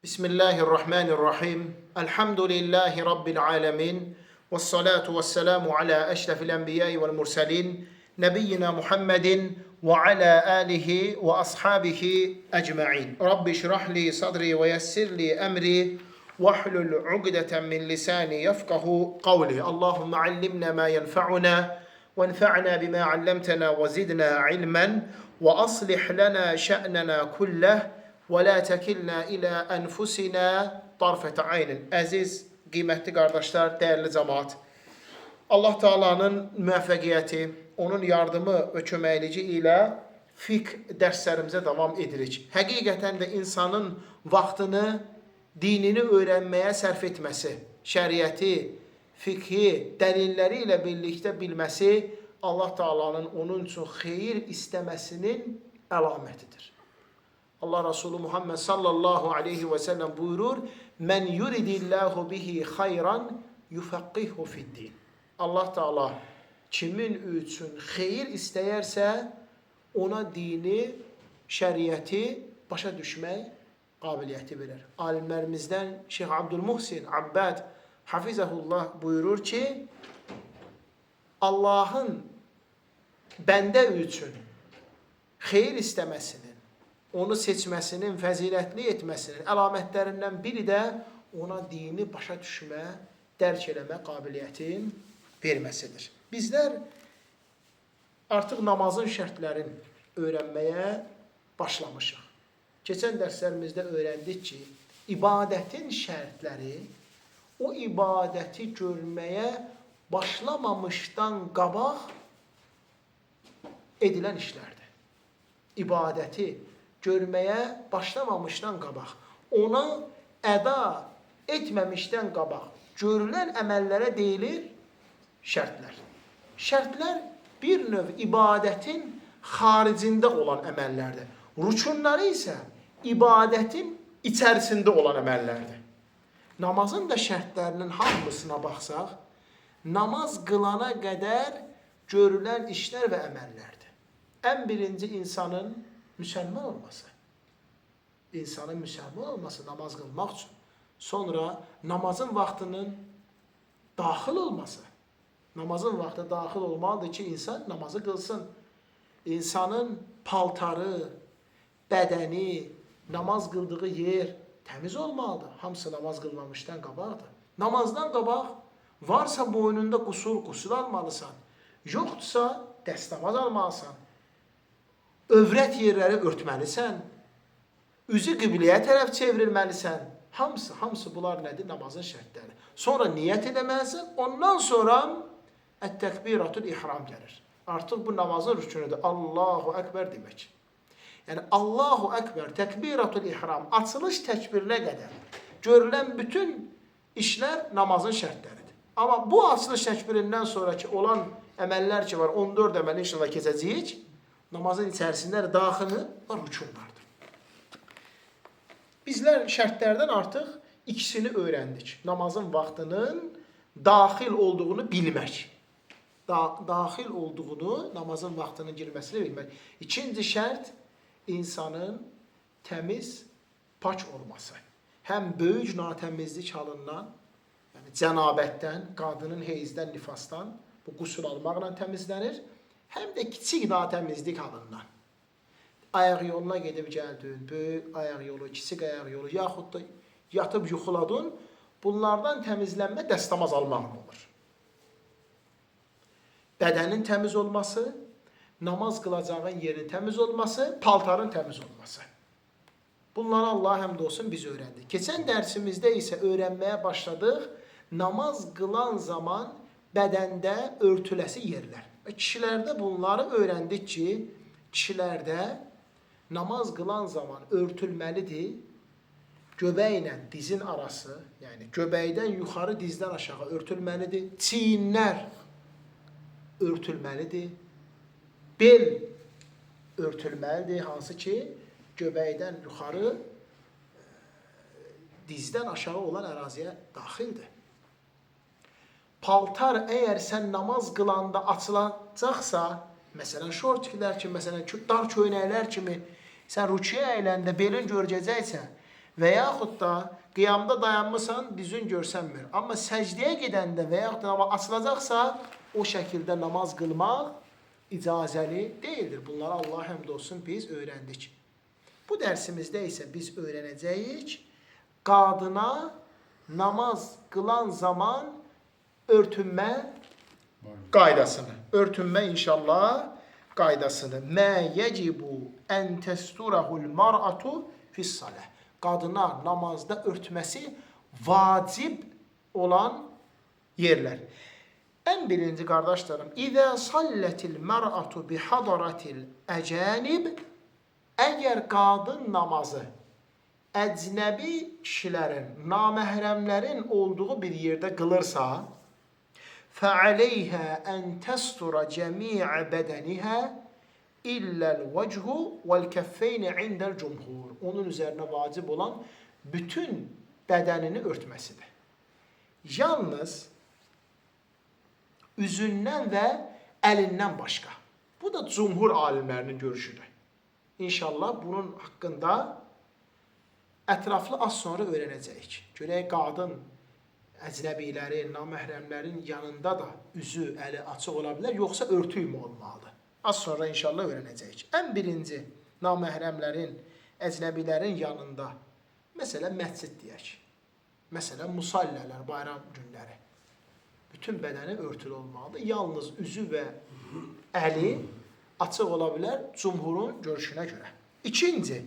Bismillahirrahmanirrahim. Elhamdülillahi Rabbil alemin. Vessalatu vesselamu ala eşrefil enbiyai vel mursalin. Nebiyyina Muhammedin ve ala alihi ve ashabihi ecma'in. Rabbi şrahli sadri ve yessirli emri. Vahlul ugdeten min lisani yefkahu kavli. Allahümme allimna ma yenfa'una. وانفعنا بما علمتنا وزدنا علما وأصلح لنا شأننا كله ولا تكلنا إلى أنفسنا طرفة عين. Əziz, qiymətli qardaşlar, dəyərli cəmaət. Allah Taala'nın müvəffəqiyyəti, onun yardımı və köməkliyi ilə fiqh dərslərimizə davam edirik. Həqiqətən də insanın vaxtını, dinini öyrənməyə sərf etməsi, şəriəti, fiqhi, dəlilləri ilə birlikdə bilməsi Allah Taala'nın onun üçün xeyir istəməsinin əlamətidir. Allah Resulü Muhammed sallallahu aleyhi ve sellem buyurur: "Men yuridillahu bihi hayran yufaqqihu fi'd-din." Allah Teala kimin üçün xeyir istəyərsə, ona dini, şəriəti başa düşmək qabiliyyəti verir. Alimlərimizdən Şeyx Abdülmuhsin Abbad hafizəhullah buyurur ki, Allahın bəndə üçün xeyir istəməsinin, onu seçməsinin, fəzilətli etməsinin əlamətlərindən biri də ona dini başa düşmə, dərk eləmə qabiliyyətin verməsidir. Bizlər artıq namazın şərtlərini öyrənməyə başlamışıq. Keçən dərslərimizdə öyrəndik ki, ibadətin şərtləri o ibadəti görməyə başlamamışdan qabaq edilən işlərdir. İbadəti görməyə başlamamışdan qabaq, ona əda etməmişdən qabaq görülən əməllərə deyilir şərtlər. Şərtlər bir növ ibadətin xaricində olan əməllərdir. Rükunları isə ibadətin içərisində olan əməllərdir. Namazın da şərtlərinin hamısına baxsaq, namaz qılana qədər görülən işlər və əməllərdir. Ən birinci insanın müsəlman olması. İnsanın müsəlman olması namaz qılmaq üçün. Sonra namazın vaxtının daxil olması. Namazın vaxtı daxil olmalıdır ki, insan namazı qılsın. İnsanın paltarı, bədəni, namaz qıldığı yer təmiz olmalıdır. Hamısı namaz qılmamışdan qabaqdır. Namazdan qabaq varsa boynunda qüsul almalısan. Yoxdursa dəstəmaz almalısan. Övrət yerləri örtməlisən. Üzü qibləyə tərəf çevrilməlisən. Hamısı bunlar nədir? Namazın şərtləri. Sonra niyyət edəməlisən. Ondan sonra ət-təkbiratul ihram gəlir. Artıq bu namazın rükünüdür. Allahu Ekber demək. Yəni Allahu Ekber, təkbiratul ihram, açılış təkbirinə qədər görülən bütün işlər namazın şərtləridir. Amma bu açılış təkbirindən sonraki olan əməllər ki var, 14 əməli inşallah keçəcəyik, namazın içərisində daxili və rükunlardır. Bizlər şərtlərdən artıq ikisini öyrəndik. Namazın vaxtının daxil olduğunu bilmək. Daxil olduğunu, namazın vaxtının girməsini bilmək. İkinci şərt, insanın təmiz, pak olması. Həm böyük natəmizlik halından, yəni cənabətdən, qadının heyzdən, nifasdan, bu qüsul almaqla təmizlənir. Həm də kiçik natəmizlik halından. Ayaq yoluna gedib gəldin, böyük ayaq yolu, kiçik ayaq yolu, yaxud da yatıb yuxuladın, bunlardan təmizlənmə dəstəmaz almaq olur. Bədənin təmiz olması, namaz qılacağın yerin təmiz olması, paltarın təmiz olması. Bunları Allah həmd olsun biz öyrəndik. Keçən dərsimizdə isə öyrənməyə başladıq, namaz qılan zaman bədəndə örtüləsi yerlər. Və kişilərdə bunları öyrəndik ki, kişilərdə namaz qılan zaman örtülməlidir, göbəklə dizin arası, yəni göbəkdən yuxarı, dizdən aşağı örtülməlidir, çiyinlər örtülməlidir, bel örtülməlidir, hansı ki, göbəkdən yuxarı, dizdən aşağı olan əraziyə daxildir. Paltar əgər sən namaz qılanda açılacaqsa, məsələn, şortiklər kimi, məsələn, dar köynəklər kimi sən rükuya əyləndə belin görəcəksə və yaxud da qiyamda dayanmısan, dizün görsənmir. Amma səcdəyə gedəndə və yaxud da namaz açılacaqsa, o şəkildə namaz qılmaq icazəli deyildir. Bunları Allah həmd olsun biz öyrəndik. Bu dərsimizdə isə biz öyrənəcəyik, qadına namaz qılan zaman örtünmə qaydasını. Örtünmə inşallah qaydasını. Mə yecibu ən təsturahul mar'atu fis-salah. Qadına namazda örtməsi vacib olan yerlər. Ən birinci qardaşlarım, İzə sallətil mar'atu bi hadaratil əcanib, əgər qadın namazı əcnəbi kişilərin, naməhrəmlərin olduğu bir yerdə qılırsa, فَعَلَيْهَا أَنْ تَسْتُرَ جَمِيعَ بَدَنِهَا إِلَّا الْوَجْهُ وَالْكَفَّيْنِ عِنْدَ الْجُمْهُورِ. Onun üzərinə vacib olan bütün bədənini örtməsidir. Yalnız üzündən və əlindən başqa. Bu da cumhur alimlərinin görüşüdür. İnşallah bunun haqqında ətraflı az sonra öyrənəcəyik. Görək qadın əcnəbilərin, naməhrəmlərin yanında da üzü, əli açıq ola bilər, yoxsa örtüyü olmalıdır. Az sonra inşallah öyrənəcəyik. Ən birinci naməhrəmlərin, əcnəbilərin yanında, məsələn, məscid deyək. Məsələn, musallələr, bayram günləri. Bütün bədəni örtülü olmalıdır. Yalnız üzü və əli açıq ola bilər cumhurun görüşünə görə. İkinci,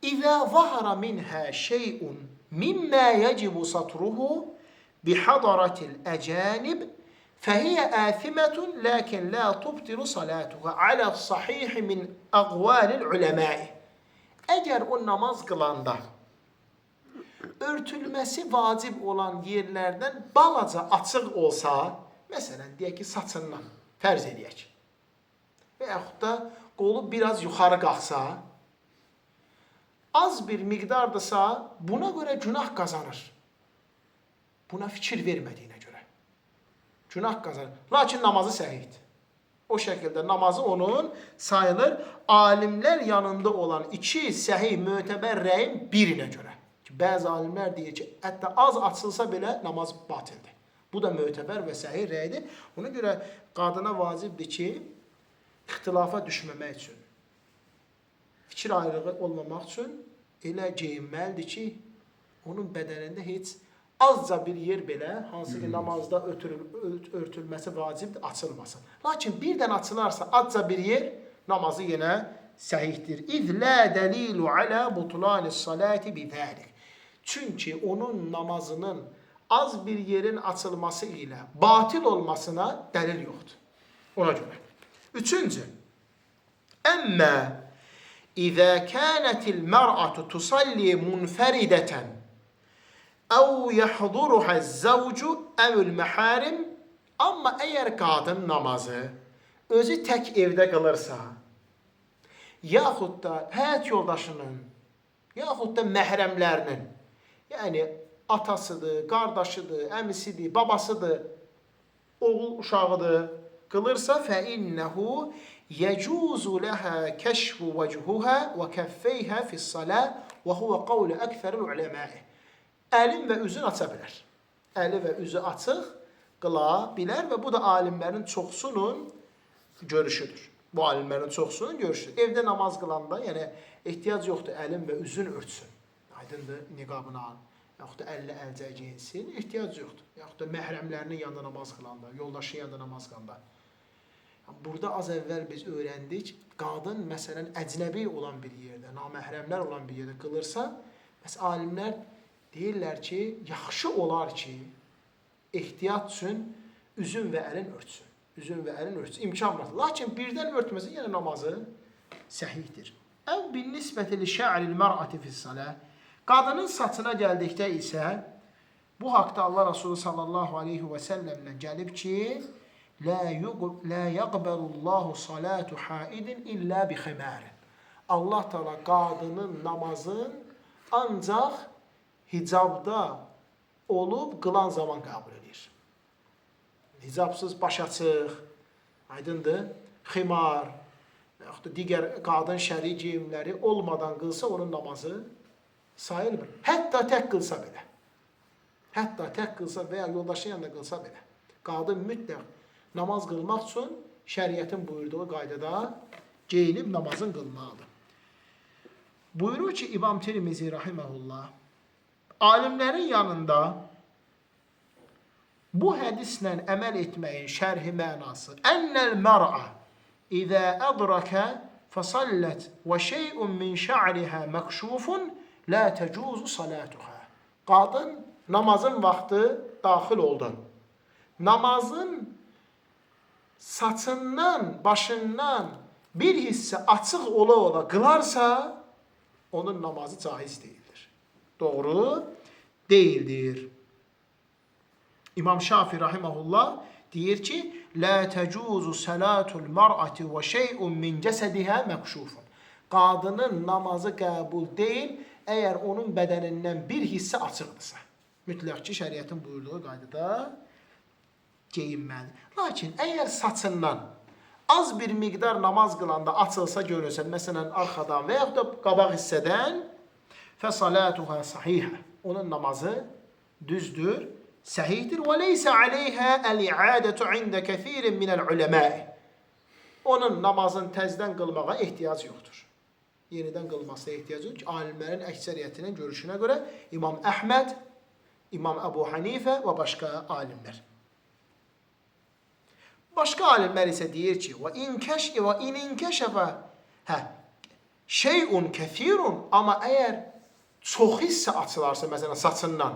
İzə zahara minhə şey'un mimmə yecibu satruhu bihadaratil əcanib fəhiyyə əthimətun lakin la tubtiru salatuha alə sahihi min əqvalil uləməi. Əgər o namaz qılanda örtülməsi vacib olan yerlərdən balaca açıq olsa, məsələn, deyək ki, saçından, fərz edək, və yaxud da qolu biraz yuxarı qalxsa, az bir miqdardırsa, buna görə günah qazanır. Buna fikir vermədiyinə görə. Günah qazanır. Lakin namazı səhihdir. O şəkildə namazı onun sayılır. Alimlər yanında olan iki səhih, mötəbər rəyin birinə görə. Bəzi alimlər deyir ki, hətta az açılsa belə namaz batildir. Bu da mötəbər və səhih rəyidir. Ona görə qadına vacibdir ki, ixtilafa düşməmək üçün, fikir ayrılığı olmamaq üçün elə geyinməlidir ki, onun bədənində heç azca bir yer belə, hansı ki namazda örtülməsi vacibdir, açılmasın. Lakin birdən açılarsa azca bir yer, namazı yenə səhihdir. İz lə dəlilu alə butlanis salati bizəlik. Çünki onun namazının az bir yerin açılması ilə batil olmasına dəlil yoxdur. Ona görə. Üçüncü, əmmə İzə kənətil mər'atu tusalli munfəridətən əv yəhduruhə zəvcu əvül məhərim. Amma əgər qadın namazı özü tək evdə qılırsa, yaxud da həyat yoldaşının, yaxud da məhrəmlərinin, yəni atasıdır, qardaşıdır, əmisidir, babasıdır, oğul uşağıdır, qılırsa fəinnəhu yəcuzu ləhə kəşfu vəchuhə və kəffeyhə fis-salə və huvə qavlu əksəril uləməi. Əlin və üzün aça bilər. Əli və üzü açıq qıla bilər və bu da alimlərin çoxsunun görüşüdür. Bu alimlərin çoxsunun görüşüdür. Evdə namaz qılanda, yəni ehtiyac yoxdur əlin və üzün örtsün. Aydındır, niqabını al. Yaxud da əllə əlcək geyinsin, ehtiyac yoxdur. Yaxud da məhrəmlərinin yanında namaz qılanda, yoldaşın yanında namaz qılanda. Burada az əvvəl biz öyrəndik, qadın məsələn əcnəbi olan bir yerdə, naməhrəmlər olan bir yerdə qılırsa, alimlər deyirlər ki, yaxşı olar ki, ehtiyat üçün üzün və əlin örtsün. Üzün və əlin örtsün, imkan var. Lakin birdən örtməsin, yəni namazı səhihdir. Əv bin nisbəti li şə'ril mər'ati fis-salə. Qadının saçına gəldikdə isə, bu haqda Allah Resulü sallallahu aleyhi və səlləmlə gəlib ki, لا يقبل الله صلاة حائد إلا بخمار. Allah Teala qadının namazın ancaq hicabda olub qılan zaman qəbul edir. Hicabsız baş açıq, aydındır, ximar, yaxud da digər qadın şəri geyimləri olmadan qılsa onun namazı sayılmır. Hətta tək qılsa belə. Hətta tək qılsa və ya yoldaşı yanında qılsa belə. Qadın mütləq namaz qılmaq üçün şəriətin buyurduğu qaydada geyinib namazın qılmalıdır. Buyurur ki, İmam Tirmizi rahimehullah, alimlərin yanında bu hədislə əməl etməyin şərhi mənası ennel mər'a izə ədrəkə fəsallət və şey'un min şa'riha məkşufun la təcuzu salatuha. Qadın namazın vaxtı daxil oldu. Namazın saçından, başından bir hissə açıq ola qılarsa, onun namazı caiz deyildir. Doğru değildir. İmam Şafii rahimehullah deyir ki, la tecuzu salatul mar'ati ve şey'un min cesediha mekşufun. Qadının namazı qəbul deyil, əgər onun bədənindən bir hissə açıqdırsa. Mütləq ki, şəriətin buyurduğu qaydada geyinməlidir. Lakin əgər saçından az bir miqdar namaz qılanda açılsa görürsə, məsələn, arxadan və yaxud da qabaq hissədən, fəsalatuha sahihə. Onun namazı düzdür, səhihdir. Və leysə aleyhə əl-i'adətu ində kəsirin minəl uləməi. Onun namazın təzdən qılmağa ehtiyac yoxdur. Yenidən qılmasına ehtiyac yoxdur ki, alimlərin əksəriyyətinin görüşünə görə İmam Əhməd, İmam Əbu Hanifə və başqa alimlər. Başqa alimlər isə deyir ki, və in inkəşəfə şey'un kəthirun, amma əgər çox hissə açılarsa, məsələn, saçından,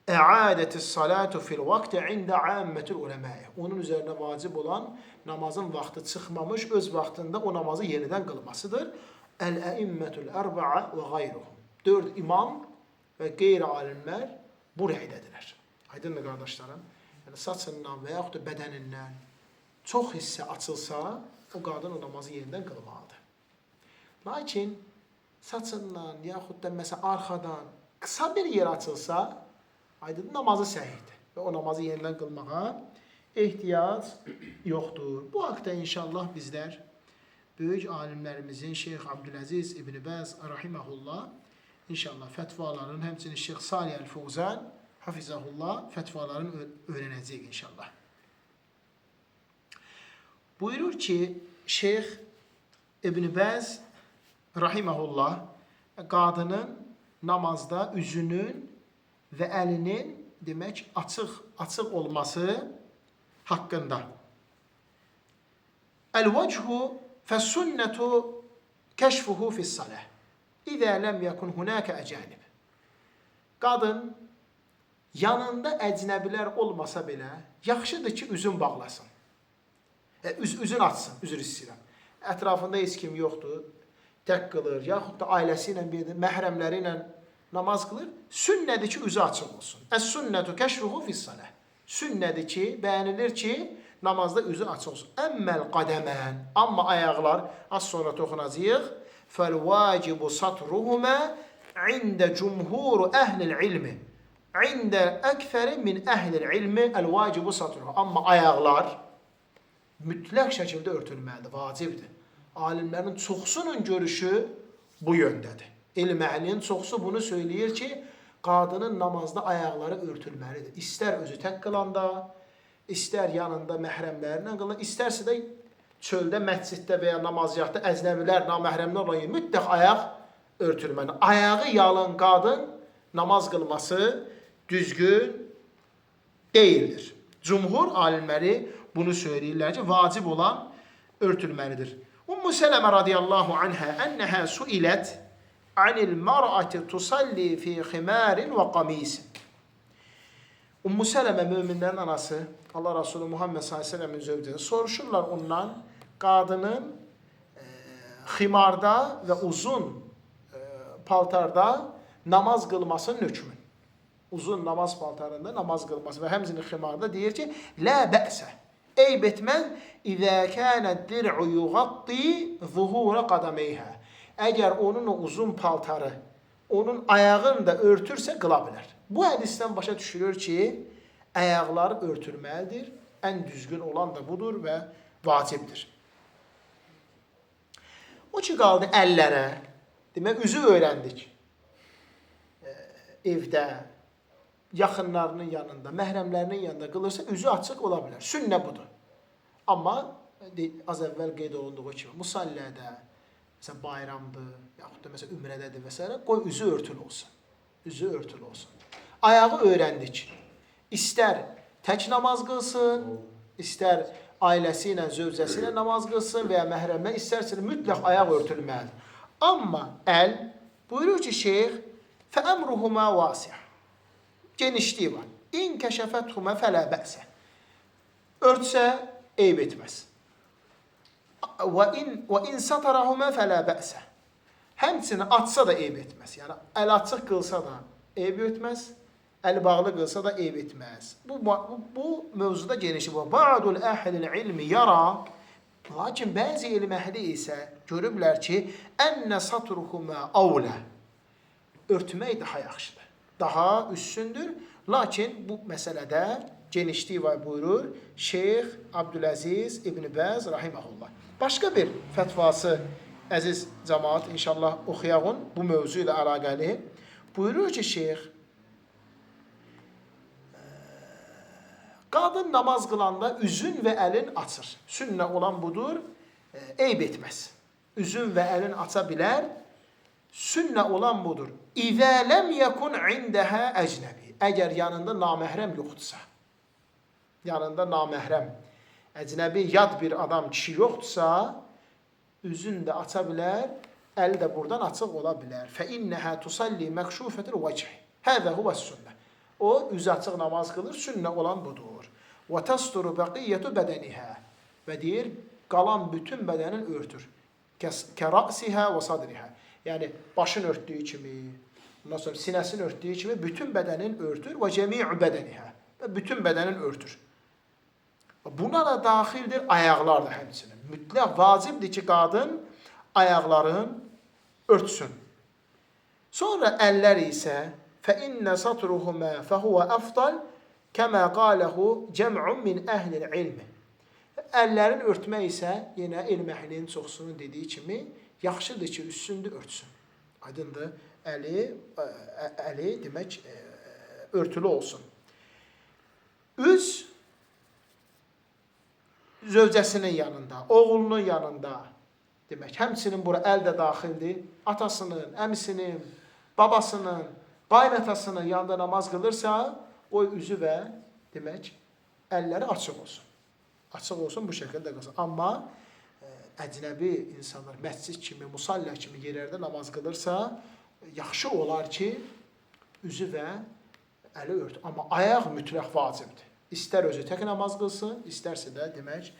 əadətis salatu fil vaxtı ində əmmətul uləməyə. Onun üzərinə vacib olan namazın vaxtı çıxmamış, öz vaxtında o namazı yenidən qılmasıdır. Əl-əimmətul ərbəə və qayruhum. 4 imam və qeyri-alimlər bu rəydədirlər. Aydındır, qardaşlarım? Yəni, saçından və yaxud da bədənindən çox hissə açılsa, o qadın o namazı yenidən qılmalıdır. Lakin saçından yaxud da məsələn arxadan qısa bir yer açılsa, aydın namazı səhihdir və o namazı yenidən qılmağa ehtiyac yoxdur. Bu haqda inşallah bizlər böyük alimlərimizin Şeyx Abdüləziz İbn Bəz rahimehullah inşallah fətvaların, həmçinin Şeyx Salih Əl-Fuzan hafizahullah fətvalarını öyrənəcəyik inşallah. Buyurur ki, Şeyx İbn Bəz rahimehullah qadının namazda üzünün və əlinin demək açıq olması haqqında. Əl-vəchu fəs-sünnətu kəşfuhu fis-salah. İzə ləm yəkun hunəkə əcənib. Qadın yanında əcnəbilər olmasa belə, yaxşıdır ki, üzün bağlasın. Üzün açsın, üzr istəyirəm. Ətrafında heç kim yoxdur, tək qılır, yaxud da ailəsi ilə, məhrəmləri ilə namaz qılır. Sünnədir ki, üzü açıq olsun. Əs-sünnətu kəşfuhu fis-salah. Sünnədir ki, bəyənilir ki, namazda üzü açıq olsun. Əmməl qədəmən, amma ayaqlar, az sonra toxunacağıq. فَالْوَاجِبُ سَطْرُهُمَا عِنْدَ جُمْهُورُ أَهْلِ الْعِلْمِ عِنْدَ أَكْثَرِ مِنْ أَهْلِ الْعِلْمِ الْوَاجِبُ سَطْرُهُ. Amma ayaqlar mütləq şəkildə örtülməlidir, vacibdir. Alimlərin çoxsunun görüşü bu yöndədir. İlm əhlinin çoxsu bunu söyləyir ki, qadının namazda ayaqları örtülməlidir. İstər özü tək qılanda, istər yanında məhrəmlərlə qılanda, istərsə də çöldə, məsciddə və ya namazgahda əcnəbilər, naməhrəmlər olan yer mütləq ayaq örtülməlidir. Ayağı yalın qadın namaz qılması düzgün deyildir. Cumhur alimləri bunu söyləyirlər ki, vacib olan örtülməlidir. Ummu Sələmə radiyallahu anhə ənəhə suilət anil mar'ati tusalli fi ximarin və qamisin. Ummu Sələmə möminlərin anası, Allah Rasulü Muhammed s.ə.v-in zövcəsi soruşurlar ondan qadının ximarda və uzun paltarda namaz qılmasının hökmü. Uzun namaz paltarında namaz qılması və həmçinin ximarda deyir ki, lə bəsə, eyb etməz, İzə kənəd dir'u yuğatti zuhura qadameyhə. Əgər onun o uzun paltarı onun ayağını da örtürsə qıla bilər. Bu hədisdən başa düşülür ki, ayaqları örtülməlidir. Ən düzgün olan da budur və vacibdir. O ki qaldı əllərə. Demək, üzü öyrəndik. Evdə, yaxınlarının yanında, məhrəmlərinin yanında qılırsa, üzü açıq ola bilər. Sünnə budur. Amma az əvvəl qeyd olunduğu kimi, musallədə, məsələn, bayramdır, yaxud da məsələn, ümrədədir və s. qoy üzü örtülü olsun. Üzü örtülü olsun. Ayağı öyrəndik. İstər tək namaz qılsın, istər ailəsi ilə, zövcəsi ilə namaz qılsın və ya məhrəmlə, istərsə mütləq ayaq örtülməlidir. Amma əl, buyurur ki, şeyx, fəəmruhuma vasih. Genişliyi var. İn kəşəfəthumə fələ bəsə. Örtsə, eyb etməz. Və in satarahumə fələ bəsə. Həmçinin açsa da eyb etməz. Yəni, əl açıq qılsa da eyb etməz, əli bağlı qılsa da eyb etməz. Bu mövzuda genişi var. Ba'dul əhlil ilmi yara, lakin bəzi elm əhli isə görüblər ki, ənnə satruhumə avlə. Örtmək daha yaxşıdır, daha üstündür. Lakin bu məsələdə genişliyi var buyurur Şeyx Abdüləziz İbn Bəz rahiməhullah. Başqa bir fətvası əziz cəmaat inşallah oxuyağın bu mövzu ilə əlaqəli. Buyurur ki, şeyx, qadın namaz qılanda üzün və əlin açır. Sünnə olan budur, eyb etməz. Üzün və əlin aça bilər, sünnə olan budur. İzə ləm yəkun indəhə əcnəbi. Əgər yanında naməhrəm yoxdursa, yanında naməhrəm, əcnəbi, yad bir adam, kişi yoxdursa, üzün də aça bilər, əli də buradan açıq ola bilər. Fəinnəhə tusalli məkşufətir vəcih. Həzə huvəs sünnə. O, üzü açıq namaz qılır, sünnə olan budur. Və təsturu bəqiyyətu bədənihə. Və deyir, qalan bütün bədənin örtür. Kərasihə və sadrihə. Yəni, başın örtdüyü kimi, ondan sonra sinəsini örtdüyü kimi bütün bədənin örtür və cəmi'u bədənihə. Və bütün bədənin örtür. Buna da daxildir ayaqlar da həmçinin. Mütləq vacibdir ki, qadın ayaqların örtsün. Sonra əllər isə fəinnə satruhumə fəhuvə əfdal kəmə qaləhu cəm'un min əhlil ilmi. Əllərin örtmək isə yenə elm əhlinin çoxsunun dediyi kimi yaxşıdır ki, üstündə örtsün. Aydındır, əli demək örtülü olsun. Üz zövcəsinin yanında, oğlunun yanında, demək, həmçinin bura əl də daxildir, atasının, əmisinin, babasının, qaynatasının yanında namaz qılırsa, o üzü və, demək, əlləri açıq olsun. Açıq olsun, bu şəkildə qılsın. Amma əcnəbi insanlar məscid kimi, musallə kimi yerlərdə namaz qılırsa, yaxşı olar ki, üzü və əli ört. Amma ayaq mütləq vacibdir. İstər özü tək namaz qılsın, istərsə də demək,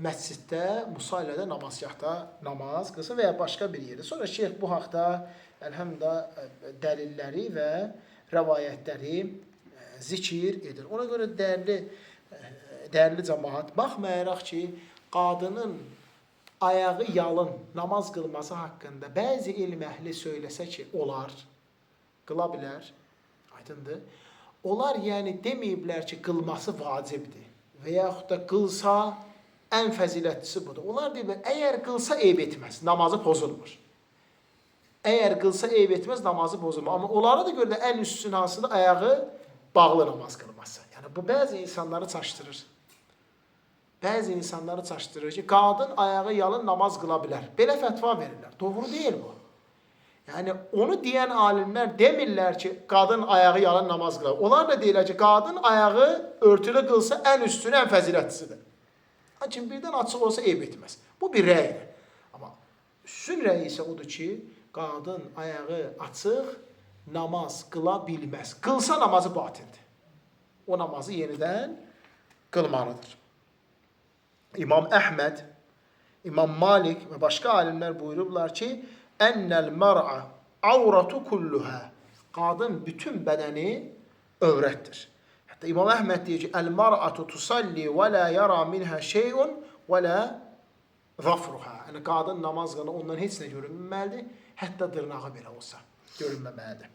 məsciddə, musallədə, namazgahda namaz qılsın və ya başqa bir yerdə. Sonra şeyx bu haqda əlhəmdə dəlilləri və rəvayətləri zikir edir. Ona görə dəyərli cəmaat, baxmayaraq ki, qadının ayağı yalın namaz qılması haqqında bəzi elm əhli söyləsə ki, olar, qıla bilər, aydındır. Onlar yəni deməyiblər ki, qılması vacibdir və yaxud da qılsa ən fəzilətlisi budur. Onlar deyiblər, əgər qılsa eyb etməz, namazı pozulmur. Əgər qılsa eyb etməz, namazı pozulmur. Amma onlara da görə də ən üstün hansıdır, ayağı bağlı namaz qılması. Yəni, bu bəzi insanları çaşdırır. Bəzi insanları çaşdırır ki, qadın ayağı yalın namaz qıla bilər. Belə fətva verirlər. Doğru deyil bu. Yəni, onu deyən alimlər demirlər ki, qadın ayağı yalın namaz qılar. Onlar da deyirlər ki, qadın ayağı örtülü qılsa ən üstün, ən fəzilətlisidir. Lakin birdən açıq olsa eyb etməz. Bu bir rəydir. Amma üstün rəy isə odur ki, qadın ayağı açıq namaz qıla bilməz. Qılsa namazı batildir. O namazı yenidən qılmalıdır. İmam Əhməd, İmam Malik və başqa alimlər buyurublar ki, Ennəl mər'a avratu kulluhə. Qadın bütün bədəni övrətdir. Hətta İmam Əhməd deyir ki, Əl-mər'atu tusalli və la yara minhə şeyun və la zafruhə. Yəni, qadın namaz qılır, ondan heç nə görünməməlidir. Hətta dırnağı belə olsa görünməməlidir.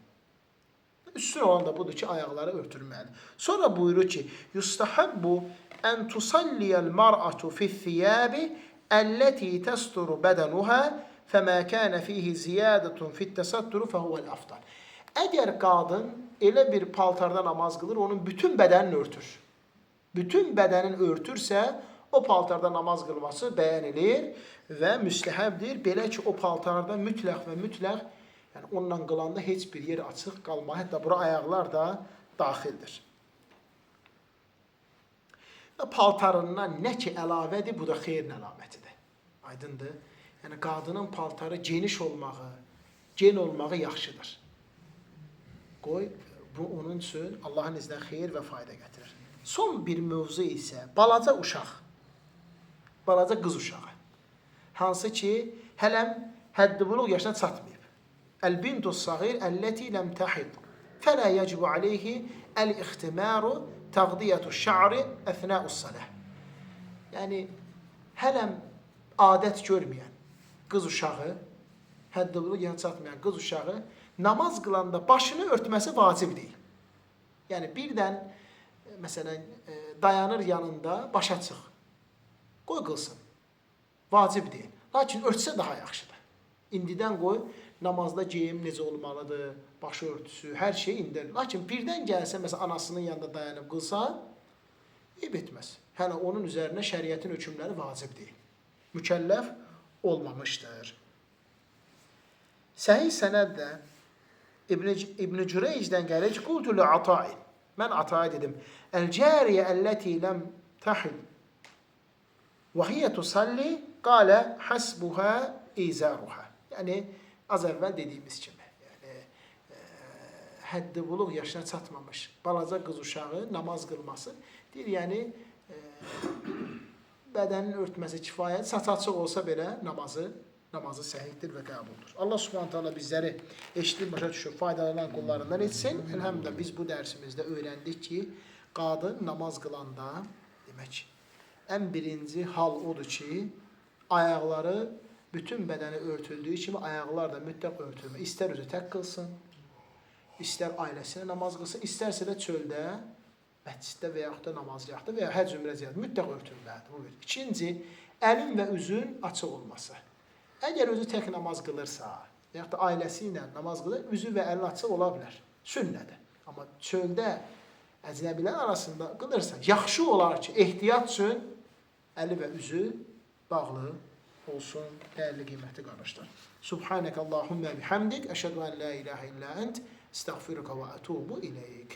Üstün olan da budur ki, ayaqları örtülməlidir. Sonra buyurur ki, Yustahabbu ən tusalliyəl mər'atu fi-thiyəbi Əlləti təsturu bədənuhə fəmə kənə fihi ziyadətun fit-təsatturu fəhuvəl afdal. Əgər qadın elə bir paltarda namaz qılır, onun bütün bədənini örtür. Bütün bədənin örtürsə, o paltarda namaz qılması bəyənilir və müstəhəbdir. Belə ki, o paltarda mütləq və mütləq, yəni onunla qılanda heç bir yer açıq qalmaz. Hətta bura ayaqlar da daxildir. Və paltarından nə ki əlavədir, bu da xeyrin əlamətidir. Aydındır. Yəni qadının paltarı geniş olmağı, gen olmağı yaxşıdır. Qoy, bu onun üçün Allahın iznə xeyir və fayda gətirir. Son bir mövzu isə balaca uşaq, balaca qız uşağı. Hansı ki, hələm həddi-buluğ yaşına çatmayıb. Əl-bintus-sağir əlləti ləm təhid. Fələ yəcibu aleyhi əl-ixtimaru təqdiyyətu-şa'ri əfnəus-saləh. Yəni, hələm adət görməyən qız uşağı, həddi-buluğ yaşına çatmayan qız uşağı namaz qılanda başını örtməsi vacib deyil. Yəni, birdən, məsələn, dayanır yanında, başa çıx. Qoy qılsın. Vacib deyil. Lakin örtsə daha yaxşıdır. İndidən qoy, namazda geyim necə olmalıdır, başı örtüsü, hər şey indirir. Lakin birdən gəlsə, məsələn, anasının yanında dayanıb qılsa, eyb etməz. Hələ onun üzərinə şəriətin hökmləri vacib deyil. Mükəlləf olmamışdır. Səhih sənəddə İbn-i Cüreycdən gəlir ki, qultu li Ata'in. Mən Ata'ya dedim, Əl-cəriyə əlləti ləm təhid və hiyə tusalli qalə həsbuhə izəruhə. Yəni, az əvvəl dediyimiz kimi, yəni, həddi-buluğ yaşına çatmamış balaca qız uşağı namaz qılması, deyir, yəni, bədənin örtməsi kifayət, saç açıq olsa belə namazı səhihdir və qəbuldur. Allah subhanət hala bizləri eşitib, başa düşür, faydalanan qullarından etsin. Elhamdülillah biz bu dərsimizdə öyrəndik ki, qadın namaz qılanda, demək, ən birinci hal odur ki, ayaqları bütün bədəni örtüldüyü kimi ayaqlar da mütləq örtülmə. İstər özü tək qılsın, istər ailəsinə namaz qılsın, istərsə də çöldə, məsciddə və yaxud da namazgahda və ya həcc ümrə ziyarətdə mütləq örtülməlidir. İkinci, əlin və üzün açıq olması. Əgər özü tək namaz qılırsa, yaxud da ailəsi ilə namaz qılır, üzü və əlin açıq ola bilər. Sünnədir. Amma çöldə əcnəbilər arasında qılırsa, yaxşı olar ki, ehtiyat üçün əli və üzü bağlı olsun, dəyərli qiymətli qardaşlar. Subhanəkə Allahümmə bihamdik, əşhədu ən la ilahə illə ənt, əstəğfiruka və ətubu iləyik.